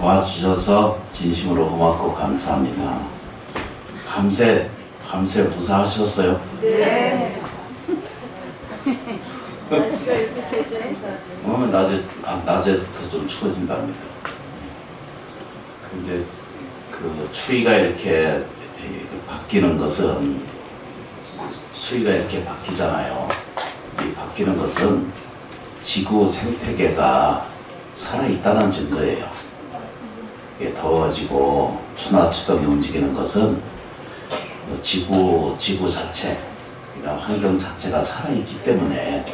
도와주셔서 진심으로 고맙고 감사합니다. 밤새 무사하셨어요? 네. 낮에부터 좀 추워진답니다. 근데 그 추위가 이렇게 바뀌는 것은, 추위가 이렇게 바뀌잖아요. 이 바뀌는 것은 지구 생태계가 살아있다는 증거예요. 이게 더워지고 추나추덕이 움직이는 것은 지구 자체, 그러니까 환경 자체가 살아있기 때문에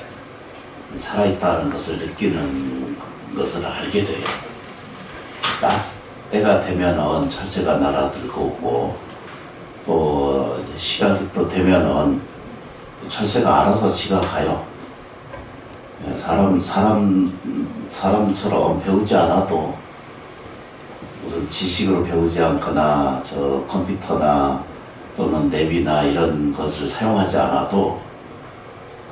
살아있다는 것을 느끼는 것을 알게 돼요. 딱 때가 되면은 철새가 날아들고 오고, 또 시각이 또 되면은 철새가 알아서 지가 가요. 사람처럼 배우지 않아도, 무슨 지식으로 배우지 않거나 저 컴퓨터나 또는 랩이나 이런 것을 사용하지 않아도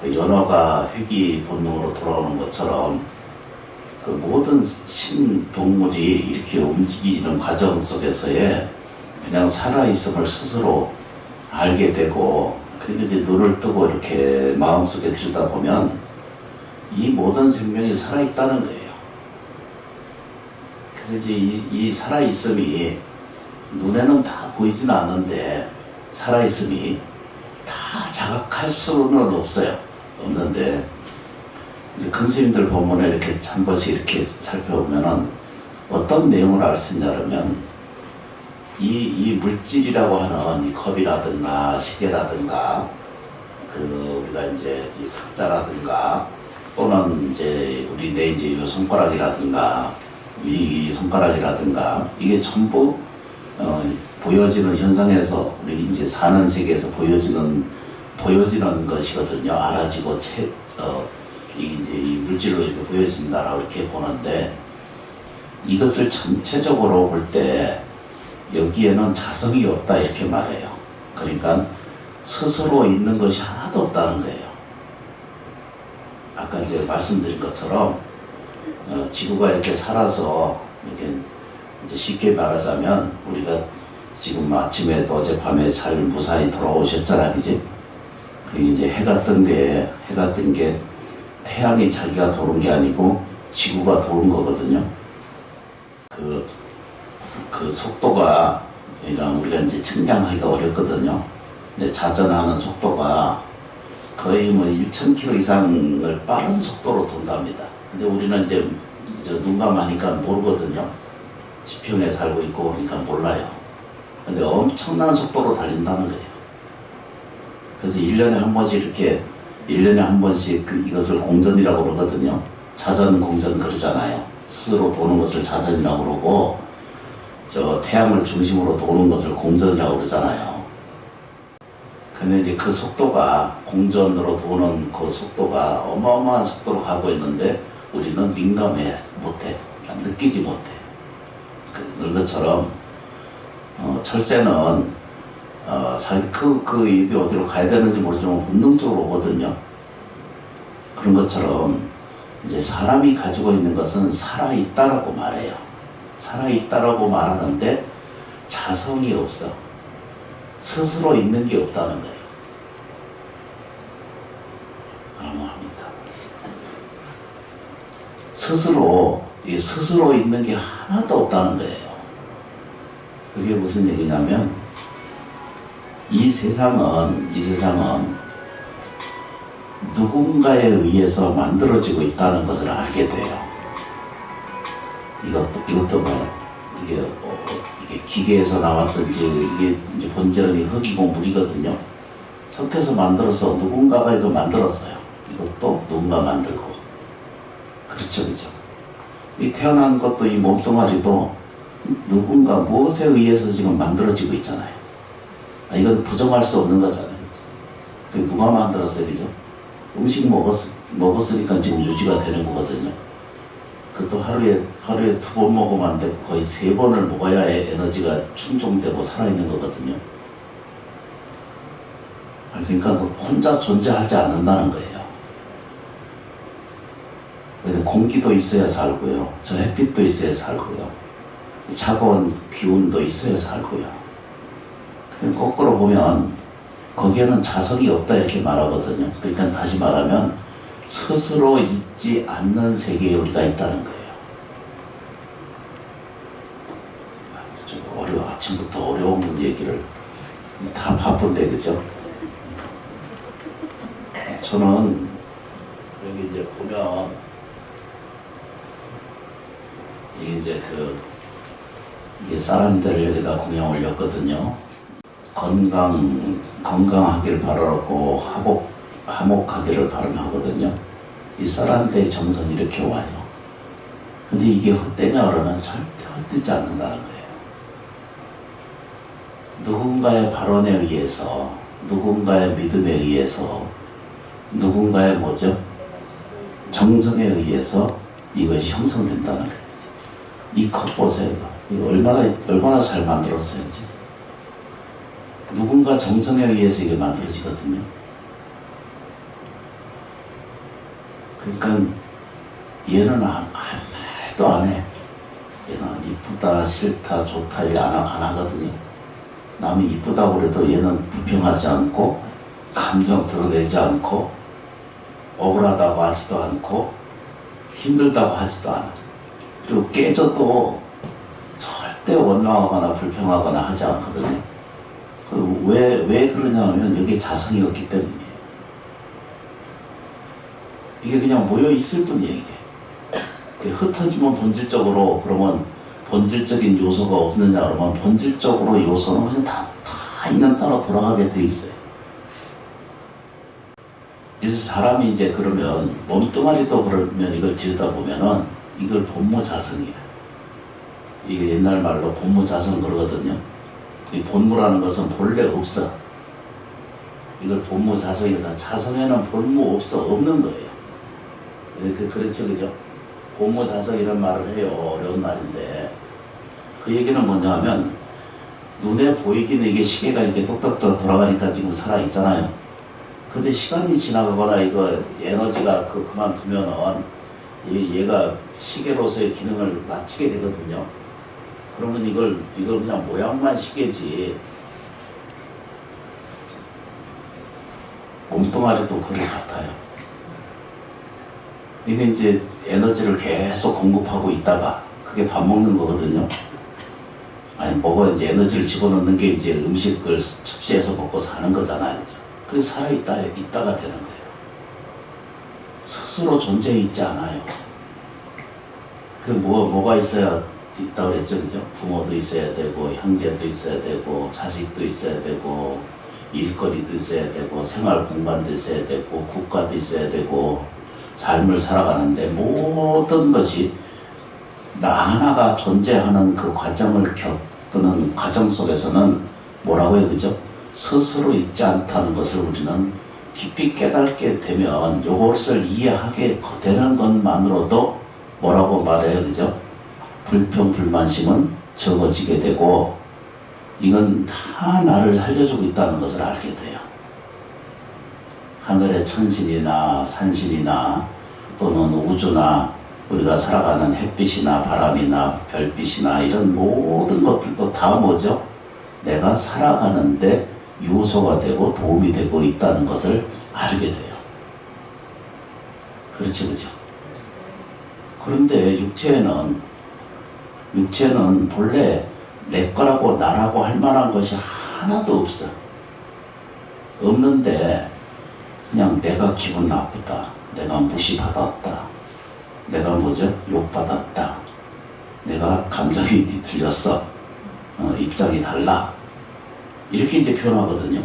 그 연어가 회귀 본능으로 돌아오는 것처럼 그 모든 신동물이 이렇게 움직이는 과정 속에서의 그냥 살아있음을 스스로 알게 되고, 그리고 이제 눈을 뜨고 이렇게 마음속에 들여다보면 이 모든 생명이 살아있다는 거예요. 그래서 이제 이 살아있음이 눈에는 다 보이진 않는데, 살아있음이 다 자각할 수는 없는데, 큰 스님들 본문에 이렇게 한 번씩 이렇게 살펴보면은 어떤 내용을 알 수 있냐면, 이 물질이라고 하는 이 컵이라든가 시계라든가, 우리가 이제 이 각자라든가, 또는 이제 내 이제 이 손가락이라든가, 이 손가락이라든가, 이게 전부 보여지는 현상에서, 우리 이제 사는 세계에서 보여지는 것이거든요. 알아지고 이게 이제 이 물질로 이렇게 보여진다라고 이렇게 보는데, 이것을 전체적으로 볼 때 여기에는 자성이 없다 이렇게 말해요. 그러니까 스스로 있는 것이 하나도 없다는 거예요. 아까 이제 말씀드린 것처럼 지구가 이렇게 살아서, 이렇게 이제 쉽게 말하자면, 우리가 지금 아침에도 어젯밤에 잘 무사히 돌아오셨잖아, 그지? 그 이제 해가 뜬 게 태양이 자기가 도는 게 아니고 지구가 도는 거거든요. 그 속도가, 이런 우리가 이제 측량하기가 어렵거든요. 근데 자전하는 속도가 거의 뭐 1000km 이상을 빠른 속도로 돈답니다. 근데 우리는 이제 눈 감으니까 모르거든요. 지평에 살고 있고 그러니까 몰라요. 근데 엄청난 속도로 달린다는 거예요. 그래서 1년에 한 번씩 이것을 공전이라고 그러거든요. 자전 공전 그러잖아요. 스스로 도는 것을 자전이라고 그러고, 저 태양을 중심으로 도는 것을 공전이라고 그러잖아요. 근데 이제 그 속도가, 공전으로 도는 그 속도가 어마어마한 속도로 가고 있는데 우리는 민감해 못해. 느끼지 못해. 그런 것처럼 철새는 입이 어디로 가야 되는지 모르지만 본능적으로 오거든요. 그런 것처럼 이제 사람이 가지고 있는 것은 살아있다라고 말해요. 살아있다라고 말하는데 자성이 없어. 스스로 있는 게 없다는 거예요. 암호합니다. 스스로 있는 게 하나도 없다는 거예요. 그게 무슨 얘기냐면, 이 세상은 누군가에 의해서 만들어지고 있다는 것을 알게 돼요. 이것도 뭐야? 이게 기계에서 나왔든지, 이게 이제 본전이 흙이고 물이거든요. 섞여서 만들어서 누군가가 이거 만들었어요. 이것도 누군가 만들고. 그렇죠. 이 태어난 것도, 이 몸뚱아리도 누군가 무엇에 의해서 지금 만들어지고 있잖아요. 이건 부정할 수 없는 거잖아요. 누가 만들었어요, 그죠? 음식 먹었으니까 지금 유지가 되는 거거든요. 그것도 하루에 2번 먹으면 안 되고 거의 3번을 먹어야 에너지가 충족되고 살아있는 거거든요. 그러니까 혼자 존재하지 않는다는 거예요. 그래서 공기도 있어야 살고요. 저 햇빛도 있어야 살고요. 차가운 기운도 있어야 살고요. 거꾸로 보면 거기에는 자성이 없다 이렇게 말하거든요. 그러니까 다시 말하면 스스로 있지 않는 세계에 우리가 있다는 거예요. 좀 어려워. 아침부터 어려운 얘기를 다 바쁜데 그죠? 저는 여기 이제 보면 이게 이게 사람들을 여기다 공양 올렸거든요. 건강하기를 바라고 화목하기를 바라거든요. 이 사람들의 정성이 이렇게 와요. 근데 이게 헛되냐 그러면 절대 헛되지 않는다는 거예요. 누군가의 발언에 의해서, 누군가의 믿음에 의해서, 누군가의 정성에 의해서 이것이 형성된다는 거예요. 이 컵 보세요. 이거 얼마나 잘 만들었어요. 이제. 누군가 정성에 의해서 이게 만들어지거든요. 그러니까 얘는 말도 안 해. 얘는 이쁘다, 싫다, 좋다 이게 안 하거든요. 남이 이쁘다고 그래도 얘는 불평하지 않고 감정 드러내지 않고 억울하다고 하지도 않고 힘들다고 하지도 않아. 그리고 깨져도 절대 원망하거나 불평하거나 하지 않거든요. 왜 그러냐면 여기 자성이 없기 때문이에요. 이게 그냥 모여 있을 뿐이에요. 이게 흩어지면 본질적으로 그러면 본질적인 요소가 없느냐 그러면 본질적으로 요소는 그냥 다 있는 따라 돌아가게 돼 있어요. 그래서 사람이 이제 그러면 몸뚱아리도 그러면 이걸 지으다 보면은 이걸 본무자성이에요. 이게 옛날 말로 본무자성 그러거든요. 이 본무라는 것은 본래 없어. 이걸 본무자성이다. 자성에는 본무 없는 거예요. 그렇죠, 그죠? 본무자성 이런 말을 해요. 어려운 말인데 그 얘기는 뭐냐면 눈에 보이기는 이게 시계가 이렇게 똑똑똑 돌아가니까 지금 살아 있잖아요. 근데 시간이 지나가거나 이거 에너지가 그만두면은 얘가 시계로서의 기능을 마치게 되거든요. 그러면 이걸 그냥 모양만 시계지. 몸뚱아리도 그럴 것 같아요. 이게 이제 에너지를 계속 공급하고 있다가 그게 밥 먹는 거거든요. 아니 이제 에너지를 집어넣는 게 이제 음식을 섭취해서 먹고 사는 거잖아요. 그래서 살아있다가 되는 거예요. 스스로 존재해 있지 않아요. 뭐가 있어야 있다고 그랬죠, 그죠? 부모도 있어야 되고, 형제도 있어야 되고, 자식도 있어야 되고, 일거리도 있어야 되고, 생활 공간도 있어야 되고, 국가도 있어야 되고, 삶을 살아가는데 모든 것이 나 하나가 존재하는 그 과정을 겪는 과정 속에서는 뭐라고 해요, 그죠? 스스로 있지 않다는 것을 우리는 깊이 깨닫게 되면 이것을 이해하게 되는 것만으로도 뭐라고 말해요, 그죠? 불평, 불만심은 적어지게 되고 이건 다 나를 살려주고 있다는 것을 알게 돼요. 하늘의 천신이나 산신이나 또는 우주나 우리가 살아가는 햇빛이나 바람이나 별빛이나 이런 모든 것들도 다 뭐죠? 내가 살아가는데 요소가 되고 도움이 되고 있다는 것을 알게 돼요. 그렇죠, 그죠? 그런데 육체는 본래 내 거라고 나라고 할 만한 것이 하나도 없어. 없는데 그냥 내가 기분 나쁘다. 내가 무시받았다. 내가 욕받았다. 내가 감정이 뒤틀렸어. 입장이 달라. 이렇게 이제 표현하거든요.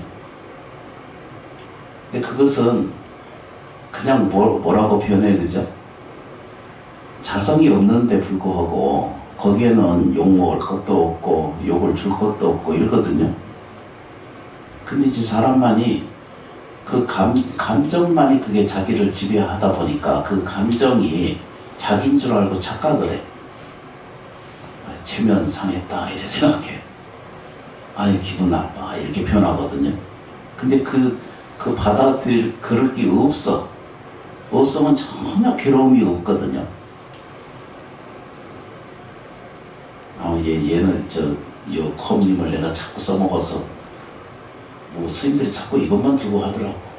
근데 그것은 그냥 뭐라고 표현해, 그죠? 자성이 없는데 불구하고 거기에는 욕 먹을 것도 없고 욕을 줄 것도 없고 이러거든요. 근데 이제 사람만이 그 감정만이 그게 자기를 지배하다 보니까 그 감정이 자기인 줄 알고 착각을 해. 체면 상했다 이렇게 생각해. 아니 기분 나빠 이렇게 표현하거든요. 근데 그럴 게 없어. 없으면 전혀 괴로움이 없거든요. 얘는 요 컵님을 내가 자꾸 써먹어서 뭐 스님들이 자꾸 이것만 들고 하더라고.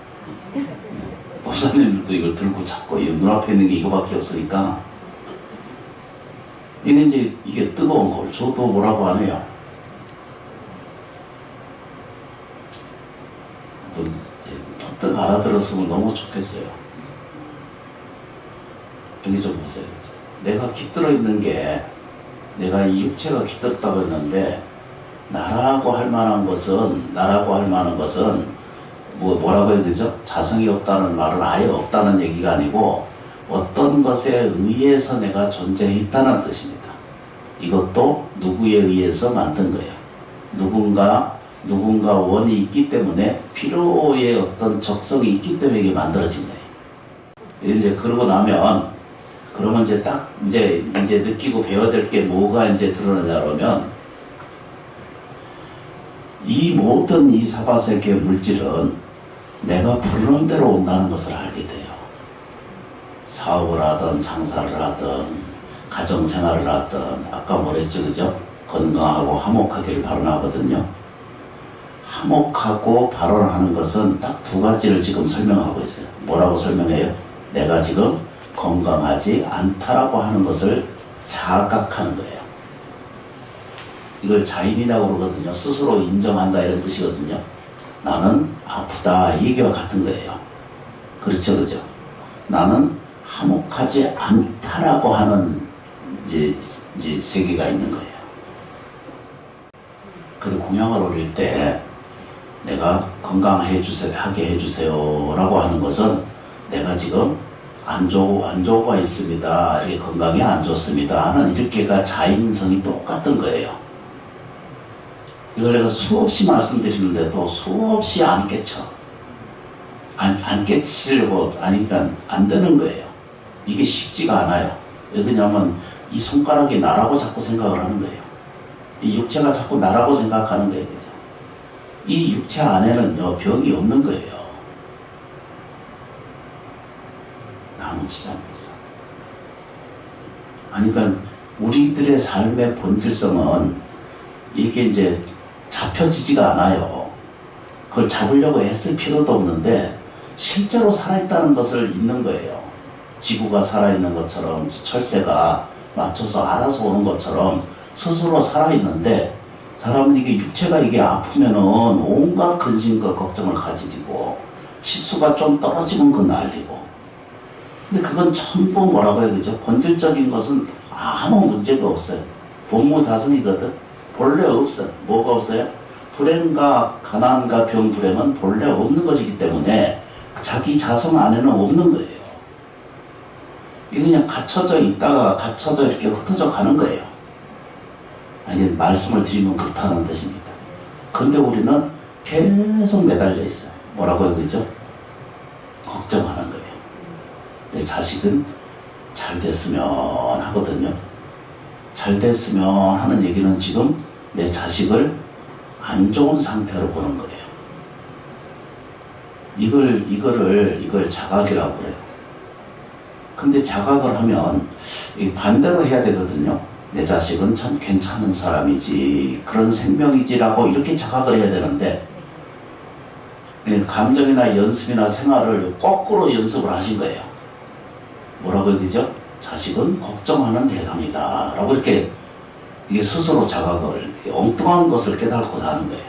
법사님들도 이걸 들고 자꾸 눈앞에 있는 게 이거밖에 없으니까 이제 이게 뜨거운 걸 저도 뭐라고 안 해요. 퍼뜩 알아들었으면 너무 좋겠어요. 여기 좀 보세요. 내가 깃들어 있는 게 내가 이 육체가 깃들었다고 했는데 나라고 할 만한 것은 뭐라고 해야 되죠? 자성이 없다는 말은 아예 없다는 얘기가 아니고 어떤 것에 의해서 내가 존재했다는 뜻입니다. 이것도 누구에 의해서 만든 거예요. 누군가 원이 있기 때문에 필요의 어떤 적성이 있기 때문에 이게 만들어진 거예요. 이제 그러고 나면 그러면 이제 딱 이제 느끼고 배워야 될 게 뭐가 이제 드러나냐 그러면 이 모든 이 사바세계 물질은 내가 부르는 대로 온다는 것을 알게 돼요. 사업을 하든 장사를 하든 가정생활을 하든 아까 뭐랬죠, 그죠? 건강하고 화목하기를 발언하거든요. 화목하고 발언하는 것은 딱 두 가지를 지금 설명하고 있어요. 뭐라고 설명해요? 내가 지금 건강하지 않다라고 하는 것을 자각하는 거예요. 이걸 자인이라고 그러거든요. 스스로 인정한다 이런 뜻이거든요. 나는 아프다 이 얘기와 같은 거예요. 그렇죠, 그죠? 나는 화목하지 않다라고 하는 이제 세계가 있는 거예요. 그래서 공양을 올릴 때 내가 건강하게 해주세요라고 하는 것은 내가 지금 안 좋고가 있습니다. 이게 건강이 안 좋습니다. 하는 이렇게가 자인성이 똑같은 거예요. 이걸 내가 수없이 말씀드리는데도 수없이 안 깨쳐. 안 깨치려고 하니까 안 되는 거예요. 이게 쉽지가 않아요. 왜 그러냐면 이 손가락이 나라고 자꾸 생각을 하는 거예요. 이 육체가 자꾸 나라고 생각하는 거예요. 그래서 이 육체 안에는요 병이 없는 거예요. 나무치지 않겠어. 그러니까 우리들의 삶의 본질성은 이게 이제 잡혀지지가 않아요. 그걸 잡으려고 애쓸 필요도 없는데 실제로 살아있다는 것을 있는 거예요. 지구가 살아있는 것처럼 철새가 맞춰서 알아서 오는 것처럼 스스로 살아있는데 사람은 이게 육체가 이게 아프면은 온갖 근심과 걱정을 가지고 치수가 좀 떨어지면 그건 난리고 근데 그건 전부 뭐라고 해야 되죠? 본질적인 것은 아무 문제가 없어요. 본무자성이거든. 본래 없어요. 뭐가 없어요? 불행과 가난과 병, 불행은 본래 없는 것이기 때문에 자기 자성 안에는 없는 거예요. 이게 그냥 갇혀져 있다가 갇혀져 이렇게 흩어져 가는 거예요. 아니, 말씀을 드리면 그렇다는 뜻입니다. 근데 우리는 계속 매달려 있어요. 뭐라고 해야 되죠? 걱정하는 거예요. 내 자식은 잘 됐으면 하거든요. 잘 됐으면 하는 얘기는 지금 내 자식을 안 좋은 상태로 보는 거예요. 이걸 자각이라고 해요. 근데 자각을 하면 반대로 해야 되거든요. 내 자식은 참 괜찮은 사람이지, 그런 생명이지라고 이렇게 자각을 해야 되는데, 감정이나 연습이나 생활을 거꾸로 연습을 하신 거예요. 뭐라고 해야 되죠? 자식은 걱정하는 대상이다 라고 이렇게 이게 스스로 자각을 엉뚱한 것을 깨닫고 사는 거예요.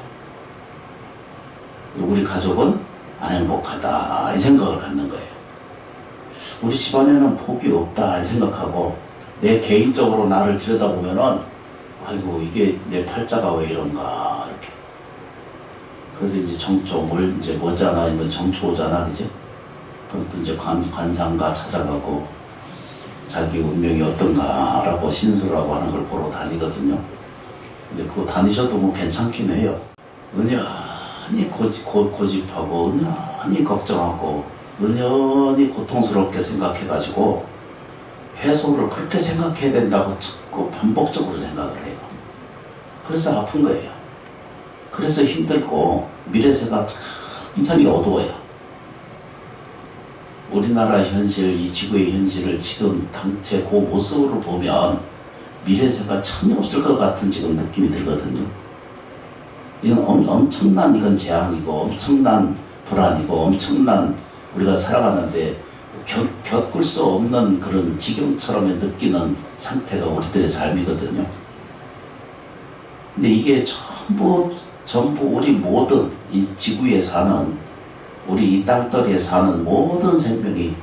우리 가족은 안 행복하다 이 생각을 갖는 거예요. 우리 집안에는 복이 없다 이 생각하고 내 개인적으로 나를 들여다보면은 아이고 이게 내 팔자가 왜 이런가 이렇게. 그래서 이제 정초 이제 뭐잖아, 이제 정초잖아, 그죠? 그럼 또 이제 관상가 찾아가고 자기 운명이 어떤가라고 신수라고 하는 걸 보러 다니거든요. 이제 그거 다니셔도 뭐 괜찮긴 해요. 은연히 고집하고 은연히 걱정하고 은연히 고통스럽게 생각해가지고 해소를 그렇게 생각해야 된다고 자꾸 반복적으로 생각을 해요. 그래서 아픈 거예요. 그래서 힘들고 미래세가 천천히 어두워요. 우리나라 현실, 이 지구의 현실을 지금 당체 그 모습으로 보면 미래세가 전혀 없을 것 같은 지금 느낌이 들거든요. 이건 엄청난 이건 재앙이고 엄청난 불안이고 엄청난 우리가 살아가는데 겪을 수 없는 그런 지경처럼 느끼는 상태가 우리들의 삶이거든요. 근데 이게 전부 우리 모든 이 지구에 사는 우리 이 땅덩이에 사는 모든 생명이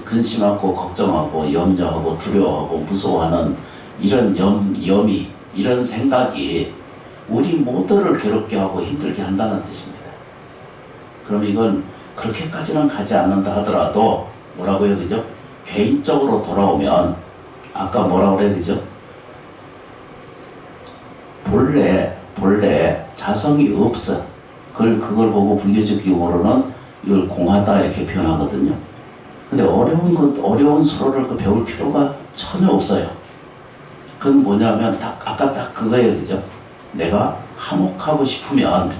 근심하고 걱정하고 염려하고 두려워하고 무서워하는 이런 염이 이런 생각이 우리 모두를 괴롭게 하고 힘들게 한다는 뜻입니다. 그럼 이건 그렇게까지는 가지 않는다 하더라도 뭐라고요, 그죠? 개인적으로 돌아오면 아까 뭐라고 그래, 그죠? 본래 자성이 없어. 그걸 보고 불교적 기호로는 이걸 공하다 이렇게 표현하거든요. 근데 어려운 수로를 배울 필요가 전혀 없어요. 그건 뭐냐면 아까 딱 그거예요, 그죠? 내가 화목하고 싶으면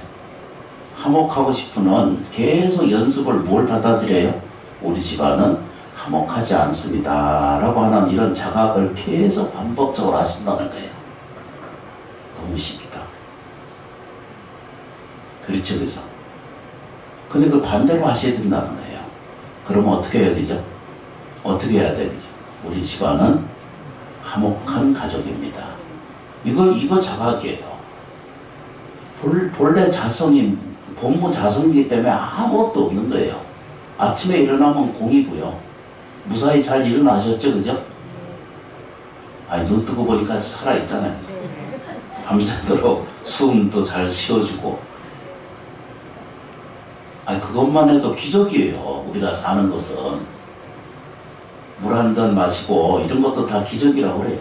계속 연습을 뭘 받아들여요? 우리 집안은 화목하지 않습니다 라고 하는 이런 자각을 계속 반복적으로 하신다는 거예요. 너무 쉽다. 그렇죠, 그죠? 근데 그 반대로 하셔야 된다는 거예요. 그러면 어떻게 해야 되죠? 어떻게 해야 되죠? 우리 집안은 화목한 가족입니다. 이거 자각이에요. 본래 자성이 본무 자성이기 때문에 아무것도 없는 거예요. 아침에 일어나면 공이고요. 무사히 잘 일어나셨죠, 그죠? 아니, 눈 뜨고 보니까 살아있잖아요. 밤새도록 숨도 잘 쉬어주고. 아니, 그것만 해도 기적이에요. 우리가 사는 것은. 물 한 잔 마시고 이런 것도 다 기적이라고 그래요.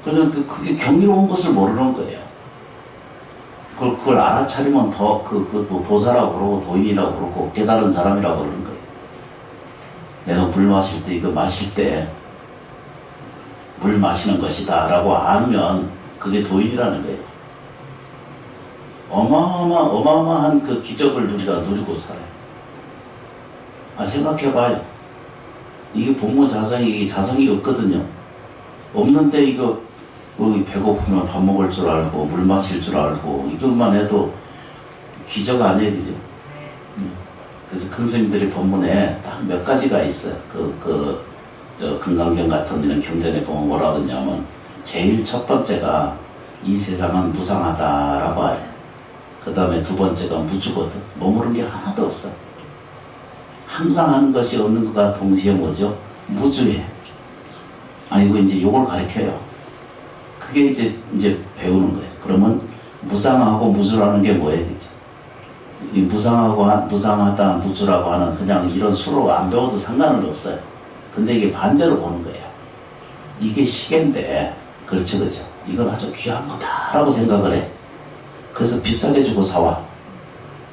그러니까 그게 경이로운 것을 모르는 거예요. 그걸 알아차리면 그것도 도사라고 그러고 도인이라고 그러고 깨달은 사람이라고 그러는 거예요. 내가 물 마실 때 이거 마실 때 물 마시는 것이다 라고 알면 그게 도인이라는 거예요. 어마어마한 그 기적을 우리가 누리고 살아요. 생각해봐요. 이게 본무 자성이 없거든요. 없는데 이거 배고프면 밥 먹을 줄 알고 물 마실 줄 알고 이것만 해도 기적 아니에요, 그죠? 그래서 큰 스님들이 본문에 딱 몇 가지가 있어요. 금강경 같은 이런 경전에 보면 뭐라 그러냐면 제일 첫 번째가 이 세상은 무상하다라고 해요. 그 다음에 두 번째가 무주거든. 머무른 게 하나도 없어. 항상 하는 것이 없는 것과 동시에 뭐죠? 무주해. 이거 이제 요걸 가르쳐요. 그게 이제 배우는 거예요. 그러면 무상하고 무주라는 게 뭐예요? 그죠? 이 무상하다, 무주라고 하는 그냥 이런 수로 안 배워도 상관은 없어요. 근데 이게 반대로 보는 거예요. 이게 시계인데, 그렇죠, 그죠? 이건 아주 귀한 거다라고 생각을 해. 그래서 비싸게 주고 사와.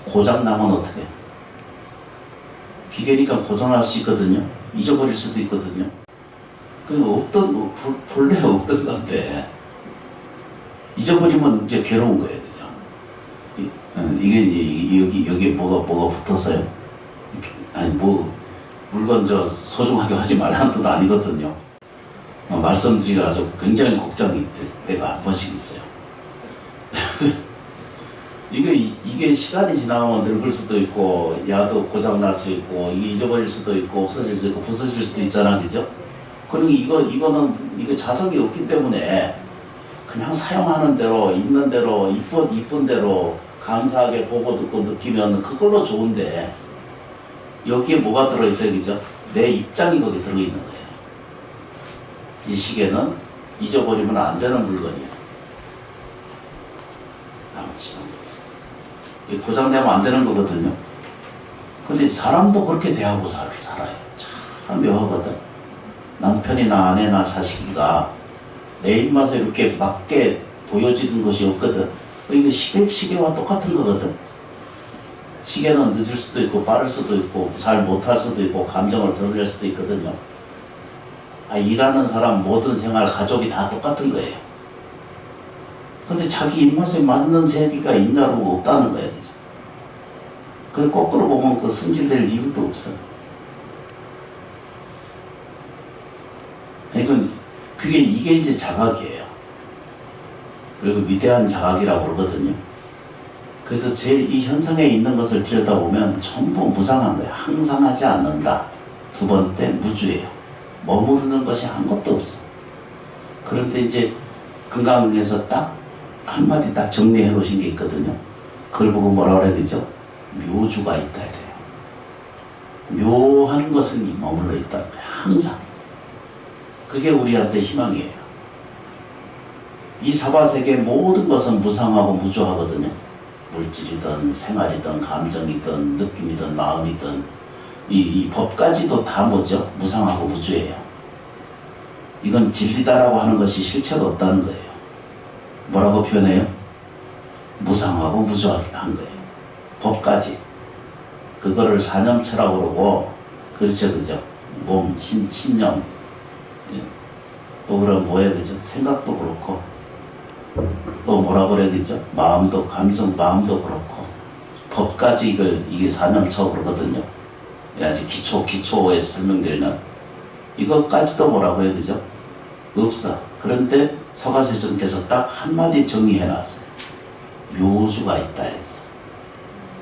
고장나면 어떡해? 기계니까 고장날 수 있거든요. 잊어버릴 수도 있거든요. 본래 없던 건데, 잊어버리면 이제 괴로운 거예요, 그죠? 이게 이제, 여기 뭐가 붙었어요? 물건 소중하게 하지 말라는 뜻 아니거든요. 말씀드리기 아주 굉장히 걱정이 때가 한 번씩 있어요. 이게 시간이 지나면 늙을 수도 있고, 야도 고장날 수 있고, 이게 잊어버릴 수도 있고, 없어질 수도 있고, 부서질 수도 있잖아, 그죠? 그리고 이거 자석이 없기 때문에 그냥 사용하는 대로, 있는 대로, 이쁜 대로 감사하게 보고 듣고 느끼면 그걸로 좋은데, 여기에 뭐가 들어있어요, 그죠? 내 입장이 거기 들어있는 거예요. 이 시계는 잊어버리면 안 되는 물건이에요. 고장내면 안 되는 거거든요. 근데 사람도 그렇게 대하고 살아요. 참 묘하거든. 남편이나 아내나 자식이가 내 입맛에 이렇게 맞게 보여지는 것이 없거든. 이게 시계와 똑같은 거거든. 시계는 늦을 수도 있고 빠를 수도 있고 잘 못할 수도 있고 감정을 드러낼 수도 있거든요. 일하는 사람 모든 생활 가족이 다 똑같은 거예요. 근데 자기 입맛에 맞는 세계가 있냐고 없다는 거예요. 그 거꾸로 보면 그 승질낼 이유도 없어. 이건 이게 이제 자각이에요. 그리고 위대한 자각이라고 그러거든요. 그래서 제일 이 현상에 있는 것을 들여다보면 전부 무상한 거예요. 항상 하지 않는다. 두 번째 무주예요. 머무르는 것이 아무것도 없어. 그런데 이제 건강에서 딱 한마디 딱 정리해 놓으신 게 있거든요. 그걸 보고 뭐라 그래야 되죠? 묘주가 있다 이래요. 묘한 것은 머물러 있다. 항상. 그게 우리한테 희망이에요. 이 사바세계의 모든 것은 무상하고 무주하거든요. 물질이든 생활이든 감정이든 느낌이든 마음이든 이 법까지도 다 뭐죠? 무상하고 무주예요. 이건 진리다라고 하는 것이 실체가 없다는 거예요. 뭐라고 표현해요? 무상하고 무주하게 한 거예요. 법까지. 그거를 사념체라고 그러고, 그렇죠, 그죠? 몸, 신념. 또 그럼 뭐예요, 그죠? 생각도 그렇고, 또 뭐라고 그래야 되죠? 마음도, 감정, 마음도 그렇고, 법까지 이게 사념처 그러거든요. 아주 기초에서 설명드리는 이것까지도 뭐라고 해요, 그죠? 없어. 그런데 서가세존께서 딱 한마디 정의해 놨어요. 묘주가 있다 해서.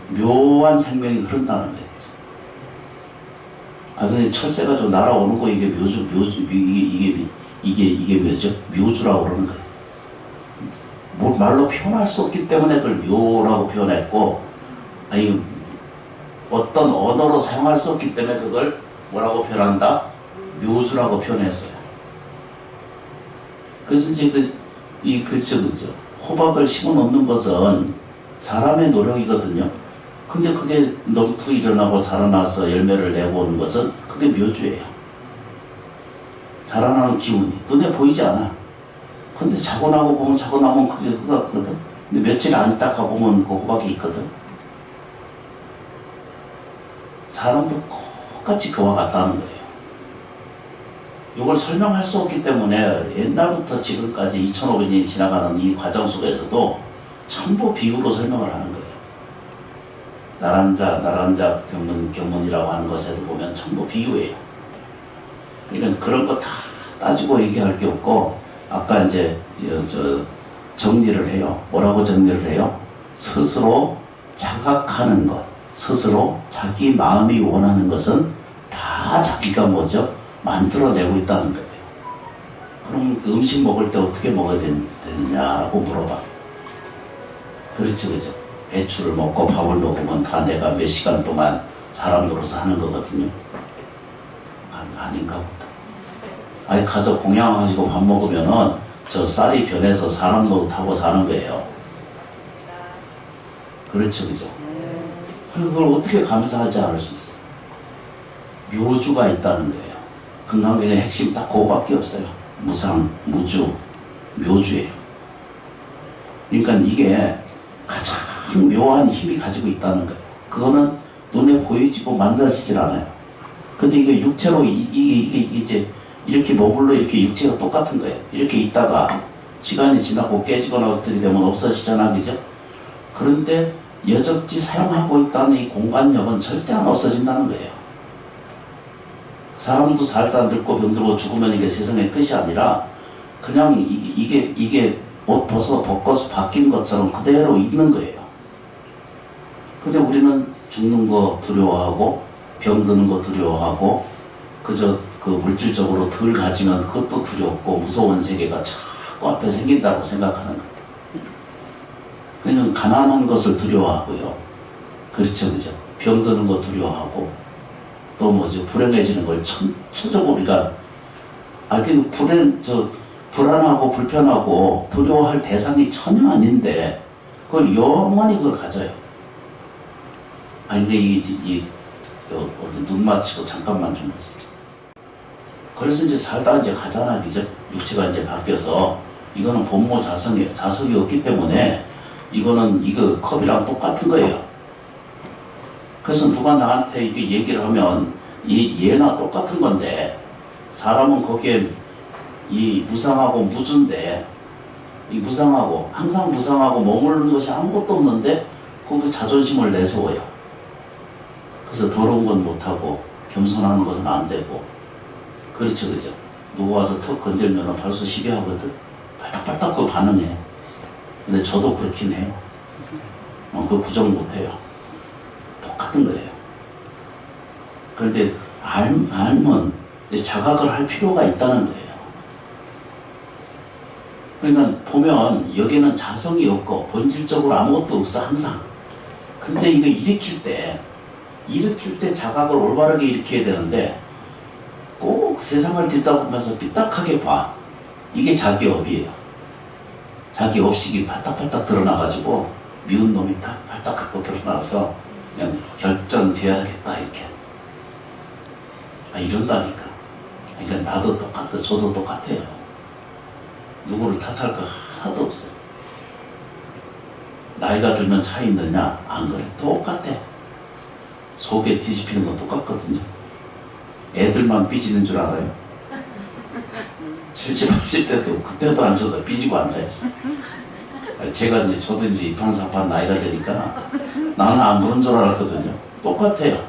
묘한 생명이 흐른다는 거예요. 근데 철새가 좀 날아오는 거, 이게 이게 뭐죠? 묘주라고 그러는 거예요. 뭐 말로 표현할 수 없기 때문에 그걸 묘라고 표현했고, 아니, 어떤 언어로 사용할 수 없기 때문에 그걸 뭐라고 표현한다? 묘주라고 표현했어요. 그래서 이제 그죠. 호박을 심어 놓는 것은 사람의 노력이거든요. 근데 그게 넘프 일어나고 자라나서 열매를 내고 오는 것은 그게 묘주예요. 자라나는 기운이. 눈에 보이지 않아. 근데 자고 나고 보면 자고 나면 그게 그거 같거든. 근데 며칠 안 있다가 보면 그 호박이 있거든. 사람도 똑같이 그와 같다는 거예요. 이걸 설명할 수 없기 때문에 옛날부터 지금까지 2500년이 지나가는 이 과정 속에서도 전부 비유로 설명을 하는 거예요. 나란자 경문이라고 하는 것에도 보면 전부 비유예요. 그러니까 그런 거 다 따지고 얘기할 게 없고, 아까 이제 정리를 해요. 뭐라고 정리를 해요? 스스로 자각하는 것, 스스로 자기 마음이 원하는 것은 다 자기가 뭐죠? 만들어내고 있다는 거예요. 그럼 그 음식 먹을 때 어떻게 먹어야 되느냐고 물어봐. 그렇죠, 그죠? 배추를 먹고 밥을 먹으면 다 내가 몇 시간 동안 사람 노릇을 하는 거거든요. 아닌가 보다. 아니, 가서 공양가지고 밥 먹으면은 저 쌀이 변해서 사람 노릇하고 사는 거예요. 그렇죠, 그죠? 그걸 어떻게 감사하지 않을 수 있어요? 묘주가 있다는 거예요. 건강경의 핵심 딱 그거밖에 없어요. 무상, 무주, 묘주예요. 그러니까 이게 가장 묘한 힘이 가지고 있다는 거예요. 그거는 눈에 보이지고 만들어지질 않아요. 근데 이게 육체로 이게 이제 이렇게 머물러 이렇게 육체가 똑같은 거예요. 이렇게 있다가 시간이 지나고 깨지거나 어떻게 되면 없어지잖아, 그죠? 그런데 여적지 사용하고 있다는 이 공간력은 절대 안 없어진다는 거예요. 사람도 살다 늙고 병들고 죽으면 이게 세상의 끝이 아니라 그냥 이게 옷 벗어서 바뀐 것처럼 그대로 있는 거예요. 근데 우리는 죽는 거 두려워하고 병드는 거 두려워하고 그저 그 물질적으로 덜 가지면 그것도 두렵고 무서운 세계가 자꾸 앞에 생긴다고 생각하는 거예요. 그냥 가난한 것을 두려워하고요. 그렇죠, 그죠? 병드는 거 두려워하고 또 뭐지, 불행해지는 걸 천천적으로 우리가 불안하고 불편하고 두려워할 대상이 전혀 아닌데 그걸 영원히 그걸 가져요. 근데 눈 맞추고 잠깐만 좀 보세요. 그래서 이제 살다가 이제 가잖아, 그죠? 육체가 이제 바뀌어서 이거는 본모 자성이에요. 자성이 없기 때문에 이거 컵이랑 똑같은 거예요. 그래서 누가 나한테 이게 얘기를 하면 얘나 똑같은 건데 사람은 거기에 이 무상하고 무주인데 이 무상하고 항상 무상하고 머무르는 것이 아무것도 없는데 거기 자존심을 내세워요. 그래서 더러운 건 못하고 겸손한 것은 안 되고 그렇죠, 그죠? 누구 와서 턱 건들면 벌써 시비하거든. 발딱발딱 그 반응해. 근데 저도 그렇긴 해요. 그 부정 못해요. 똑같은 거예요. 그런데 알면 자각을 할 필요가 있다는 거예요. 그러니까 보면 여기는 자성이 없고 본질적으로 아무것도 없어 항상. 근데 이거 일으킬 때 자각을 올바르게 일으켜야 되는데 꼭 세상을 뒤따보면서 삐딱하게 봐. 이게 자기 업이에요. 자기 업식이 팔딱팔딱 드러나가지고 미운 놈이 딱 팔딱하고 드러나서 그냥 결정돼야겠다 이렇게. 이런다니까. 그러니까 나도 똑같아. 저도 똑같아요. 누구를 탓할 거 하나도 없어요. 나이가 들면 차이 있느냐? 안 그래. 똑같아. 속에 뒤집히는 거 똑같거든요. 애들만 삐지는 줄 알아요. 70, 80대도 그때도 앉아서 삐지고 앉아있어. 제가 이제 저도 이제 입한사판 나이가 되니까 나는 안 그런 줄 알았거든요. 똑같아요.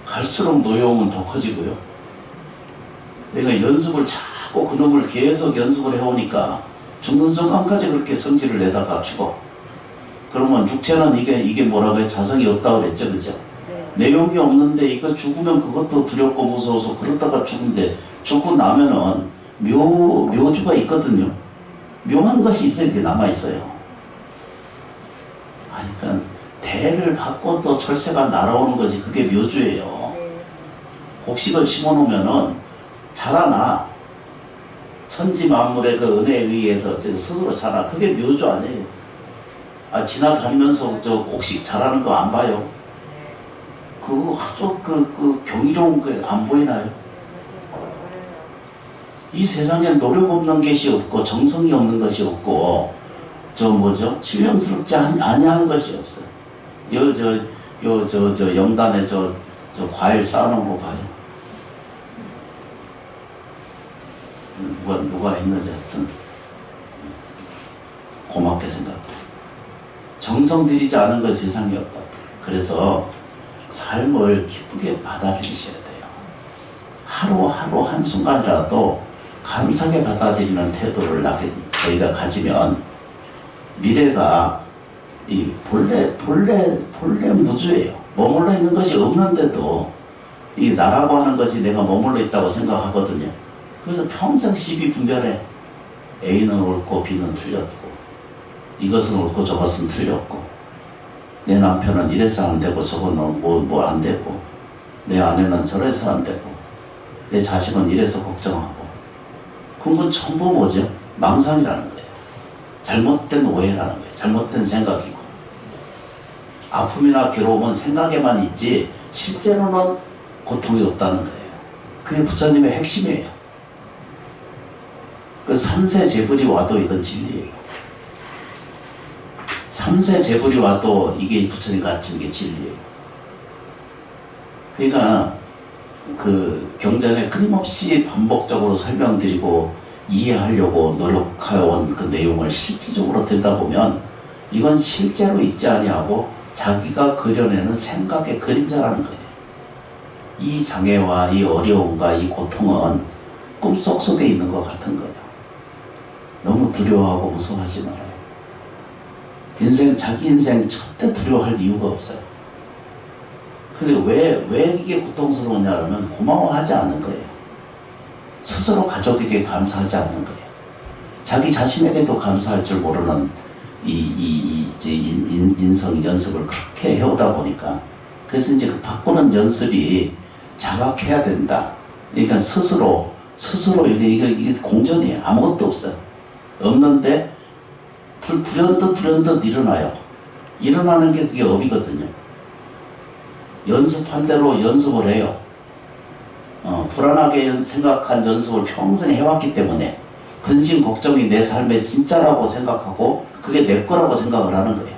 갈수록 노여움은 더 커지고요. 내가 연습을 자꾸 그놈을 계속 연습을 해오니까 죽는 순간까지 그렇게 성질을 내다가 죽어. 그러면 육체는 이게 뭐라고 해? 자성이 없다고 그랬죠, 그죠? 내용이 없는데 이거 죽으면 그것도 두렵고 무서워서 그러다가 죽는데 죽고 나면은 묘주가 있거든요. 묘한 것이 있어요. 이렇게 남아있어요. 그러니까 대를 받고 또 철새가 날아오는 것이 그게 묘주예요. 곡식을 심어놓으면은 자라나. 천지 만물의 그 은혜에 의해서 스스로 자라. 그게 묘주 아니에요. 지나다니면서 저 곡식 자라는 거 안 봐요. 그거 아주 그 경이로운 게 안 보이나요? 이 세상에 노력 없는 것이 없고 정성이 없는 것이 없고 치명스럽지 아니하는 것이 없어요. 영단에 저 과일 쌓아놓은 거 봐요. 누가 했는지 하여튼 고맙게 생각해. 정성 들이지 않은 것 세상에 없다. 그래서 삶을 기쁘게 받아들이셔야 돼요. 하루하루 한순간이라도 감사하게 받아들이는 태도를 저희가 가지면 미래가 이 본래 무주예요. 머물러 있는 것이 없는데도 이 나라고 하는 것이 내가 머물러 있다고 생각하거든요. 그래서 평생 시비 분별해. A는 옳고 B는 틀렸고 이것은 옳고 저것은 틀렸고 내 남편은 이래서 안 되고 저거는 뭐 안 되고 내 아내는 저래서 안 되고 내 자식은 이래서 걱정하고 그건 전부 뭐죠? 망상이라는 거예요. 잘못된 오해라는 거예요. 잘못된 생각이고 아픔이나 괴로움은 생각에만 있지 실제로는 고통이 없다는 거예요. 그게 부처님의 핵심이에요. 그 3세 재불이 와도 이건 진리예요. 3세 재불이 와도 이게 부처님 가르치는 게 진리예요. 그러니까 그 경전에 끊임없이 반복적으로 설명드리고 이해하려고 노력해온 그 내용을 실질적으로 들다보면 이건 실제로 있지 아니하고 자기가 그려내는 생각의 그림자라는 거예요. 이 장애와 이 어려움과 이 고통은 꿈속 속에 있는 것 같은 거예요. 너무 두려워하고 무서워하지 말아요. 자기 인생 절대 두려워할 이유가 없어요. 근데 왜 이게 고통스러우냐 하면 고마워하지 않는 거예요. 스스로 가족에게 감사하지 않는 거예요. 자기 자신에게도 감사할 줄 모르는 인성 연습을 그렇게 해오다 보니까 그래서 이제 그 바꾸는 연습이 자각해야 된다. 그러니까 스스로 이게 공전이에요. 아무것도 없어요. 없는데 불현듯 일어나요. 일어나는 게 그게 업이거든요. 연습한 대로 연습을 해요. 불안하게 생각한 연습을 평생 해왔기 때문에 근심 걱정이 내 삶의 진짜라고 생각하고 그게 내 거라고 생각을 하는 거예요.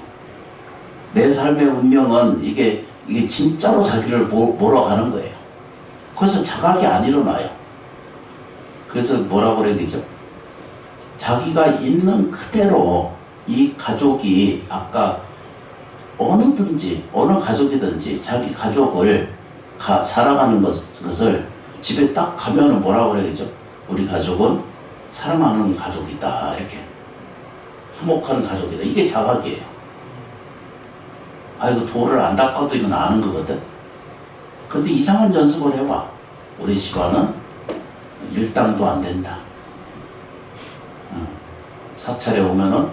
내 삶의 운명은 이게 진짜로 자기를 몰아가는 거예요. 그래서 자각이 안 일어나요. 그래서 뭐라고 그래야 되죠? 자기가 있는 그대로 이 가족이 아까 어느 가족이든지 자기 가족을 살아가는 것을 집에 딱 가면은 뭐라고 그래야 되죠? 우리 가족은 사랑하는 가족이다. 이렇게. 화목한 가족이다. 이게 자각이에요. 이거 돌을 안 닦아도 이건 아는 거거든. 근데 이상한 연습을 해봐. 우리 집안은 일당도 안 된다. 사찰에 오면은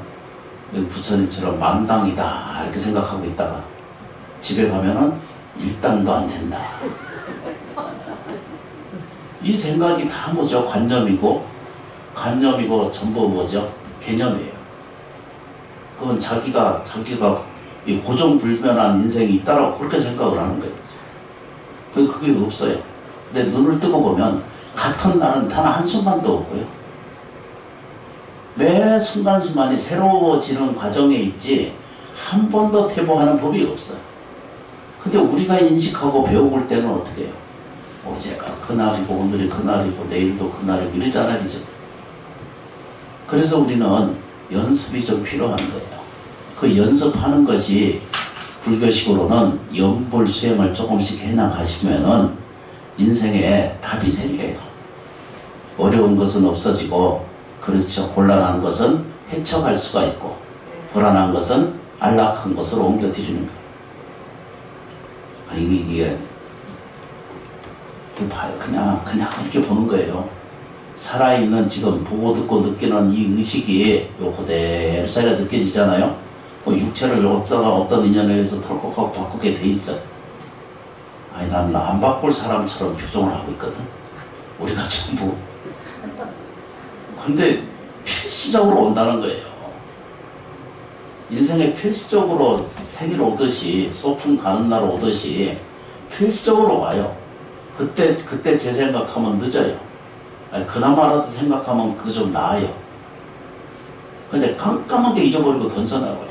부처님처럼 만당이다. 이렇게 생각하고 있다가 집에 가면은 일당도 안 된다. 이 생각이 다 뭐죠? 관념이고 전부 뭐죠? 개념이에요. 그건 자기가 이 고정불변한 인생이 있다라고 그렇게 생각을 하는 거예요. 그게 없어요. 근데 눈을 뜨고 보면 같은 날은 단 한순간도 없고요. 매 순간순간이 새로워지는 과정에 있지 한 번도 퇴보하는 법이 없어요. 근데 우리가 인식하고 배워볼 때는 어떻게 해요? 어제가 그날이고 오늘이 그날이고 내일도 그날이고 이러잖아요. 그죠? 그래서 우리는 연습이 좀 필요한 거예요. 그 연습하는 것이 불교식으로는 염불 수행을 조금씩 해나가시면은 인생에 답이 생겨요. 어려운 것은 없어지고, 그렇죠. 곤란한 것은 헤쳐갈 수가 있고, 불안한 것은 안락한 것으로 옮겨드리는 거예요. 이게 그냥 그렇게 보는 거예요. 살아있는 지금 보고 듣고 느끼는 이 의식이 요 그대로 자기가 느껴지잖아요. 육체를 여기다가 어떤 인연에 의해서 털컥하고 바꾸게 돼 있어. 나는 안 바꿀 사람처럼 표정을 하고 있거든. 우리가 전부. 근데 필시적으로 온다는 거예요. 인생에 필시적으로 생일 오듯이, 소풍 가는 날 오듯이 필시적으로 와요. 그때 제 생각하면 늦어요. 그나마라도 생각하면 그거 좀 나아요. 근데 깜깜하게 잊어버리고 던져놔버려.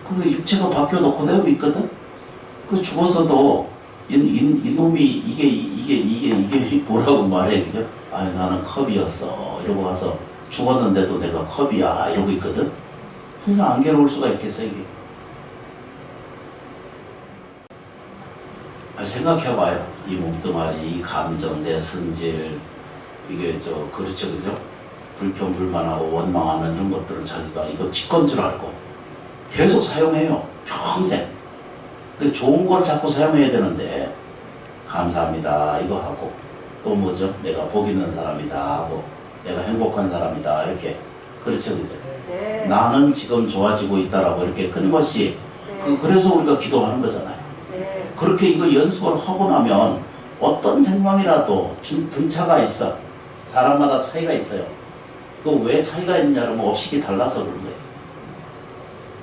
근데 육체가 바뀌어도 그대로 있거든? 그 죽어서도 이놈이 이게 뭐라고 말해, 그죠? 나는 컵이었어. 이러고 가서 죽었는데도 내가 컵이야. 이러고 있거든? 그냥 안 괴로울 수가 있겠어, 이게. 생각해봐요. 이 몸뚱아리, 이 감정, 내 성질, 이게 그렇죠, 그죠? 불평, 불만하고 원망하는 이런 것들을 자기가 이거 직건 줄 알고 계속 사용해요. 평생. 그래서 좋은 걸 자꾸 사용해야 되는데, 감사합니다. 이거 하고, 또 뭐죠? 내가 복 있는 사람이다 하고, 내가 행복한 사람이다. 이렇게. 그렇죠, 그죠? 네. 나는 지금 좋아지고 있다라고 이렇게 끊임없이, 네. 그래서 우리가 기도하는 거잖아요. 네. 그렇게 이거 연습을 하고 나면 어떤 생명이라도 등차가 있어. 사람마다 차이가 있어요. 그 왜 차이가 있느냐면 업식이 달라서 그런 거예요.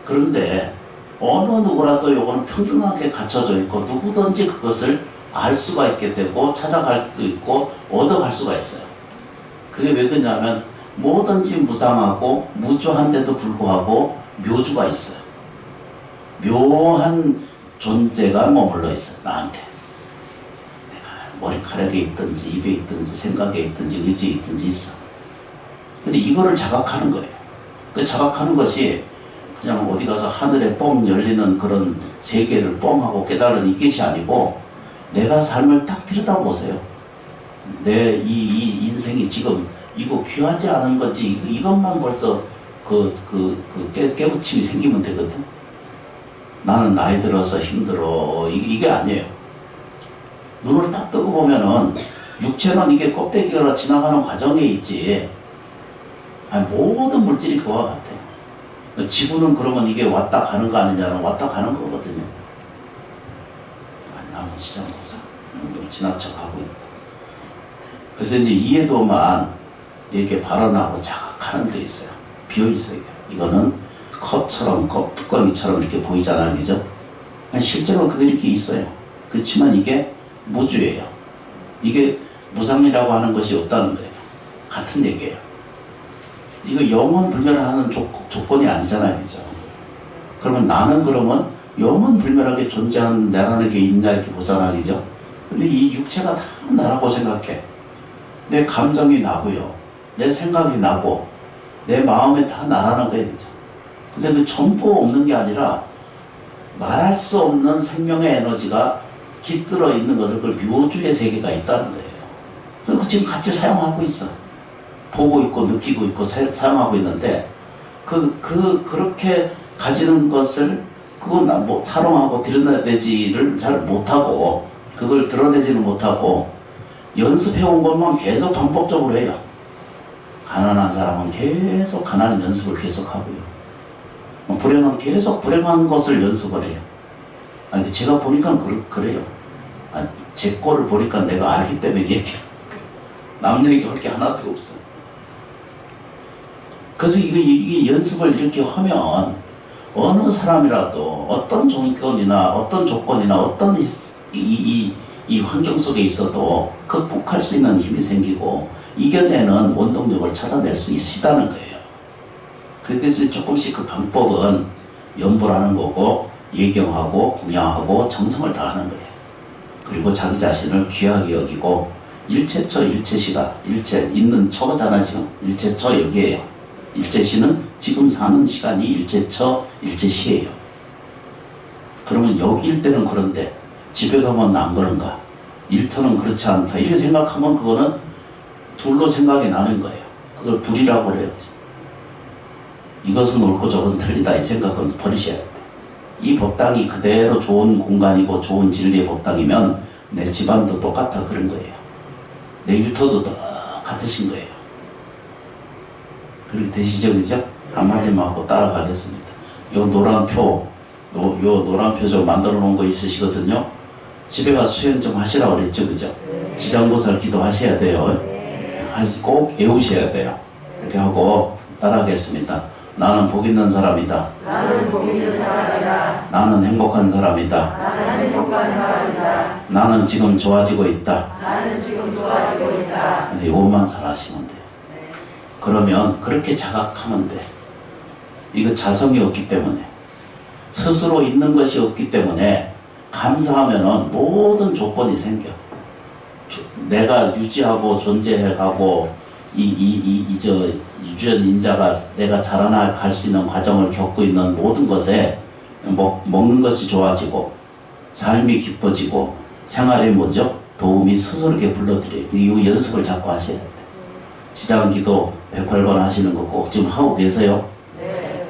그런데 어느 누구라도 요거는 평등하게 갖춰져 있고 누구든지 그것을 알 수가 있게 되고 찾아갈 수도 있고 얻어갈 수가 있어요. 그게 왜 그러냐면 뭐든지 무상하고 무주한데도 불구하고 묘주가 있어요. 묘한 존재가 머물러 있어요. 나한테. 내가 머리카락에 있든지 입에 있든지 생각에 있든지 의지에 있든지 있어. 근데 이거를 자각하는 거예요. 그 자각하는 것이 그냥 어디 가서 하늘에 뻥 열리는 그런 세계를 뻥 하고 깨달은 이것이 아니고 내가 삶을 딱 들여다보세요. 내 이 인생이 지금 이거 귀하지 않은 건지 이것만 벌써 깨우침이 생기면 되거든. 나는 나이 들어서 힘들어. 이게 아니에요. 눈을 딱 뜨고 보면은 육체는 이게 껍데기가 지나가는 과정에 있지. 모든 물질이 그와 같아요. 지구는 그러면 이게 왔다 가는 거 아니냐는 왔다 가는 거거든요. 나는 지정고사 지나쳐 가고 있다. 그래서 이제 이해도만 이렇게 발언하고 자각하는 데 있어요. 비어있어요. 이거는 컵처럼 컵 뚜껑이처럼 이렇게 보이잖아요. 그죠? 실제로 그게 이렇게 있어요. 그렇지만 이게 무주예요. 이게 무상이라고 하는 것이 없다는 거예요. 같은 얘기예요. 이거 영원 불멸하는 조건이 아니잖아요. 그죠? 그러면 나는 그러면 영원 불멸하게 존재하는 나라는 게 있냐 이렇게 보잖아. 그죠? 근데 이 육체가 다 나라고 생각해. 내 감정이 나고요. 내 생각이 나고 내 마음에 다 나라는 거예요. 그죠? 근데 그 전부 없는 게 아니라 말할 수 없는 생명의 에너지가 깃들어 있는 것을 그걸 묘주의 세계가 있다는 거예요. 그리고 지금 같이 사용하고 있어. 보고 있고 느끼고 있고 사용하고 있는데 그렇게 가지는 것을 그건 뭐 사롱하고 드러내지를 잘 못하고 그걸 드러내지는 못하고 연습해온 것만 계속 반복적으로 해요. 가난한 사람은 계속 가난 연습을 계속 하고요. 불행은 계속 불행한 것을 연습을 해요. 아니, 제가 보니까 그래요. 아니, 제 꼴을 보니까 내가 알기 때문에 얘기해요. 남 얘기할 게 하나도 없어요. 그래서 이게 연습을 이렇게 하면 어느 사람이라도 어떤 조건이나 어떤 이 환경 속에 있어도 극복할 수 있는 힘이 생기고 이겨내는 원동력을 찾아낼 수 있다는 거예요. 그래서 조금씩 그 방법은 연보라는 거고 예경하고 공양하고 정성을 다하는 거예요. 그리고 자기 자신을 귀하게 여기고 일체처 일체시가 일체 있는 처잖아. 지금 일체처 여기에요. 일체시는 지금 사는 시간이 일체처 일체시예요. 그러면 여기일 때는 그런데 집에 가면 안 그런가? 일터는 그렇지 않다. 이렇게 생각하면 그거는 둘로 생각이 나는 거예요. 그걸 불이라고 그래요. 이것은 옳고 저것은 틀리다. 이 생각은 버리셔야 돼요. 이 법당이 그대로 좋은 공간이고 좋은 진리의 법당이면 내 집안도 똑같아 그런 거예요. 내 일터도 똑같으신 거예요. 그렇게 되시죠, 그죠? 한마디만 하고 따라가겠습니다. 요 노란 표, 요 노란 표 좀 만들어 놓은 거 있으시거든요. 집에 가서 수행 좀 하시라고 그랬죠, 그죠? 지장보살 기도하셔야 돼요. 꼭 외우셔야 돼요. 이렇게 하고 따라하겠습니다. 나는 복 있는 사람이다. 나는 복 있는 사람이다. 나는 행복한 사람이다. 나는 행복한 사람이다. 나는 지금 좋아지고 있다. 나는 지금 좋아지고 있다. 이것만 잘 하시면 돼요. 그러면 그렇게 자각하면 돼. 이거 자성이 없기 때문에 스스로 있는 것이 없기 때문에 감사하면은 모든 조건이 생겨. 내가 유지하고 존재해가고 유전 인자가 내가 자라나갈 수 있는 과정을 겪고 있는 모든 것에 먹는 것이 좋아지고 삶이 기뻐지고 생활에 뭐죠? 도움이 스스로게 불러들여요. 이 연습을 자꾸 하셔야 돼요. 시장 기도 108번 하시는 거 꼭 지금 하고 계세요? 네.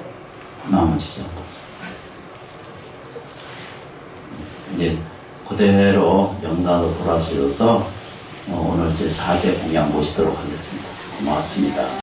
나머지 좀 이제 그대로 명단으로 돌아오셔서 오늘 제 사제 공양 모시도록 하겠습니다. 고맙습니다.